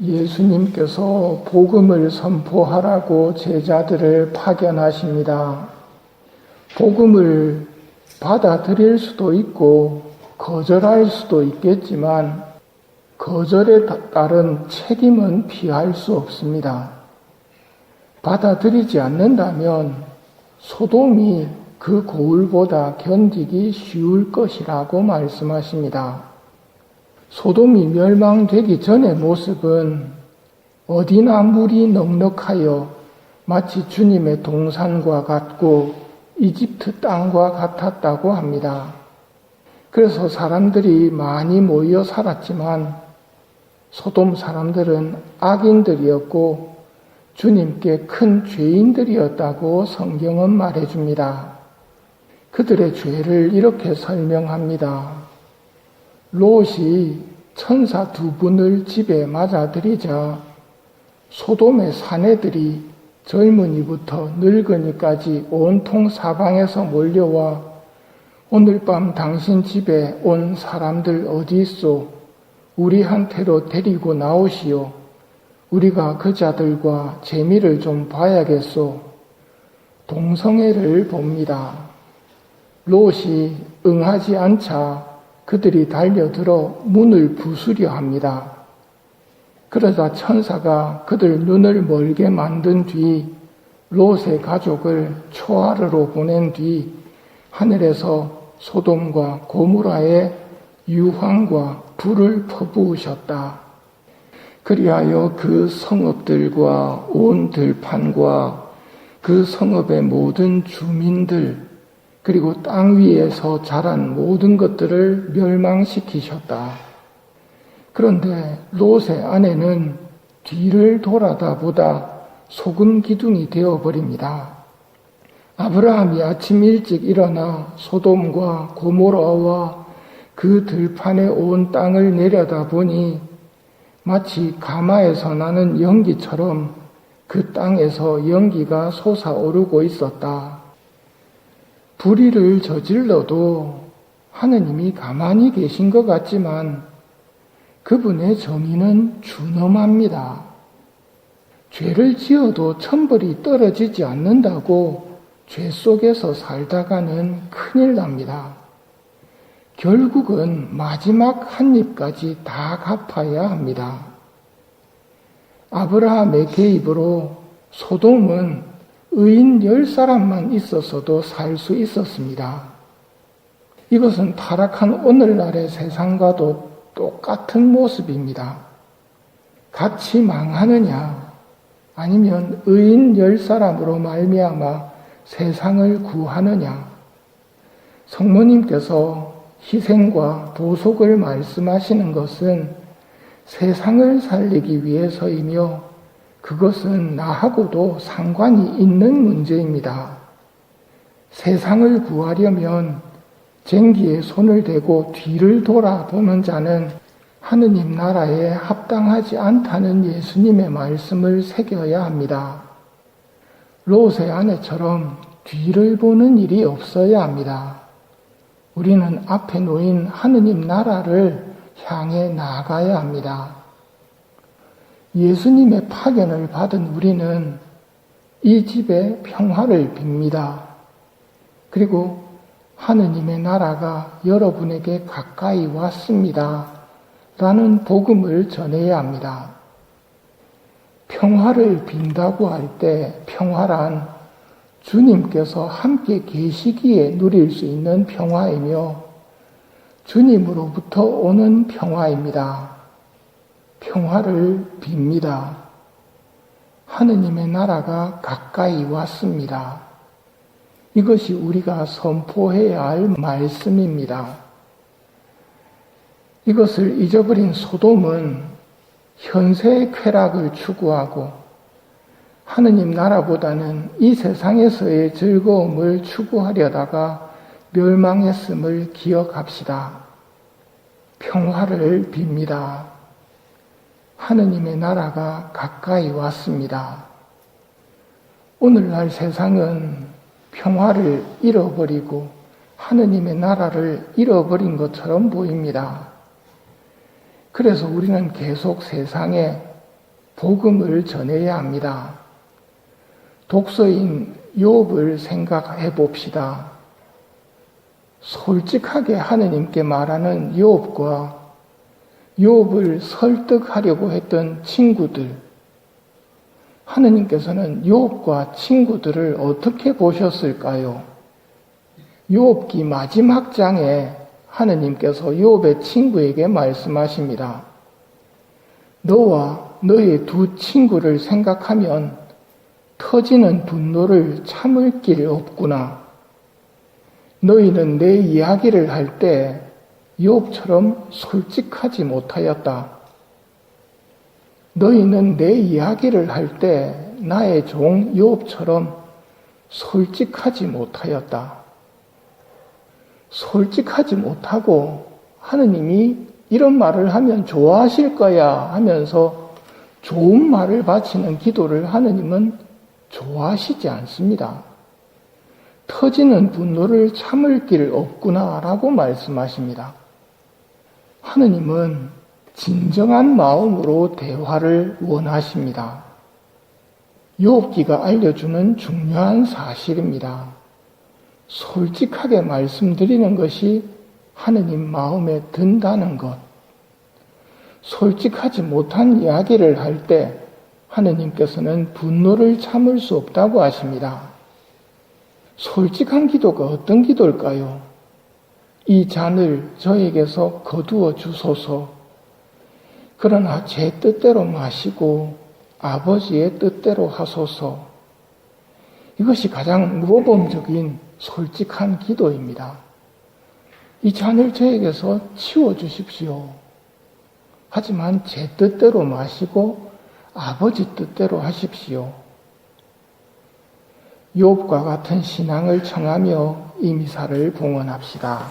예수님께서 복음을 선포하라고 제자들을 파견하십니다. 복음을 받아들일 수도 있고 거절할 수도 있겠지만 거절에 따른 책임은 피할 수 없습니다. 받아들이지 않는다면 소돔이 그 고울보다 견디기 쉬울 것이라고 말씀하십니다. 소돔이 멸망되기 전의 모습은 어디나 물이 넉넉하여 마치 주님의 동산과 같고 이집트 땅과 같았다고 합니다. 그래서 사람들이 많이 모여 살았지만 소돔 사람들은 악인들이었고 주님께 큰 죄인들이었다고 성경은 말해줍니다. 그들의 죄를 이렇게 설명합니다. 롯이 천사 2분을 집에 맞아들이자 소돔의 사내들이 젊은이부터 늙은이까지 온통 사방에서 몰려와 오늘 밤 당신 집에 온 사람들 어디 있소? 우리한테로 데리고 나오시오. 우리가 그 자들과 재미를 좀 봐야겠소. 동성애를 봅니다. 롯이 응하지 않자 그들이 달려들어 문을 부수려 합니다. 그러자 천사가 그들 눈을 멀게 만든 뒤 롯의 가족을 초하루로 보낸 뒤 하늘에서 소돔과 고모라의 유황과 불을 퍼부으셨다. 그리하여 그 성읍들과 온 들판과 그 성읍의 모든 주민들 그리고 땅 위에서 자란 모든 것들을 멸망시키셨다. 그런데 롯의 아내는 뒤를 돌아다 보다 소금 기둥이 되어버립니다. 아브라함이 아침 일찍 일어나 소돔과 고모라와 그 들판에 온 땅을 내려다보니 마치 가마에서 나는 연기처럼 그 땅에서 연기가 솟아오르고 있었다. 불의를 저질러도 하느님이 가만히 계신 것 같지만 그분의 정의는 준엄합니다. 죄를 지어도 천벌이 떨어지지 않는다고 죄 속에서 살다가는 큰일 납니다. 결국은 마지막 한 입까지 다 갚아야 합니다. 아브라함의 개입으로 소돔은 의인 10사람만 있었어도 살 수 있었습니다. 이것은 타락한 오늘날의 세상과도 똑같은 모습입니다. 같이 망하느냐 아니면 의인 10사람으로 말미암아 세상을 구하느냐. 성모님께서 희생과 보속을 말씀하시는 것은 세상을 살리기 위해서이며 그것은 나하고도 상관이 있는 문제입니다. 세상을 구하려면 쟁기에 손을 대고 뒤를 돌아보는 자는 하느님 나라에 합당하지 않다는 예수님의 말씀을 새겨야 합니다. 롯의 아내처럼 뒤를 보는 일이 없어야 합니다. 우리는 앞에 놓인 하느님 나라를 향해 나아가야 합니다. 예수님의 파견을 받은 우리는 이 집에 평화를 빕니다. 그리고 하느님의 나라가 여러분에게 가까이 왔습니다. 라는 복음을 전해야 합니다. 평화를 빈다고 할 때 평화란 주님께서 함께 계시기에 누릴 수 있는 평화이며 주님으로부터 오는 평화입니다. 평화를 빕니다. 하느님의 나라가 가까이 왔습니다. 이것이 우리가 선포해야 할 말씀입니다. 이것을 잊어버린 소돔은 현세의 쾌락을 추구하고 하느님 나라보다는 이 세상에서의 즐거움을 추구하려다가 멸망했음을 기억합시다. 평화를 빕니다. 하느님의 나라가 가까이 왔습니다. 오늘날 세상은 평화를 잃어버리고 하느님의 나라를 잃어버린 것처럼 보입니다. 그래서 우리는 계속 세상에 복음을 전해야 합니다. 독서인 욥을 생각해 봅시다. 솔직하게 하느님께 말하는 욥과 욥을 설득하려고 했던 친구들, 하느님께서는 욥과 친구들을 어떻게 보셨을까요? 욥기 마지막 장에 하느님께서 욥의 친구에게 말씀하십니다. 너와 너의 두 친구를 생각하면 터지는 분노를 참을 길 없구나. 너희는 내 이야기를 할 때 욥처럼 솔직하지 못하였다. 너희는 내 이야기를 할 때 나의 종 욥처럼 솔직하지 못하였다. 솔직하지 못하고 하느님이 이런 말을 하면 좋아하실 거야 하면서 좋은 말을 바치는 기도를 하느님은 좋아하시지 않습니다. 터지는 분노를 참을 길 없구나라고 말씀하십니다. 하느님은 진정한 마음으로 대화를 원하십니다. 욥기가 알려주는 중요한 사실입니다. 솔직하게 말씀드리는 것이 하느님 마음에 든다는 것. 솔직하지 못한 이야기를 할 때 하느님께서는 분노를 참을 수 없다고 하십니다. 솔직한 기도가 어떤 기도일까요? 이 잔을 저에게서 거두어 주소서. 그러나 제 뜻대로 마시고 아버지의 뜻대로 하소서. 이것이 가장 모범적인 솔직한 기도입니다. 이 잔을 저에게서 치워주십시오. 하지만 제 뜻대로 마시고 아버지 뜻대로 하십시오. 욥과 같은 신앙을 청하며 이 미사를 봉헌합시다.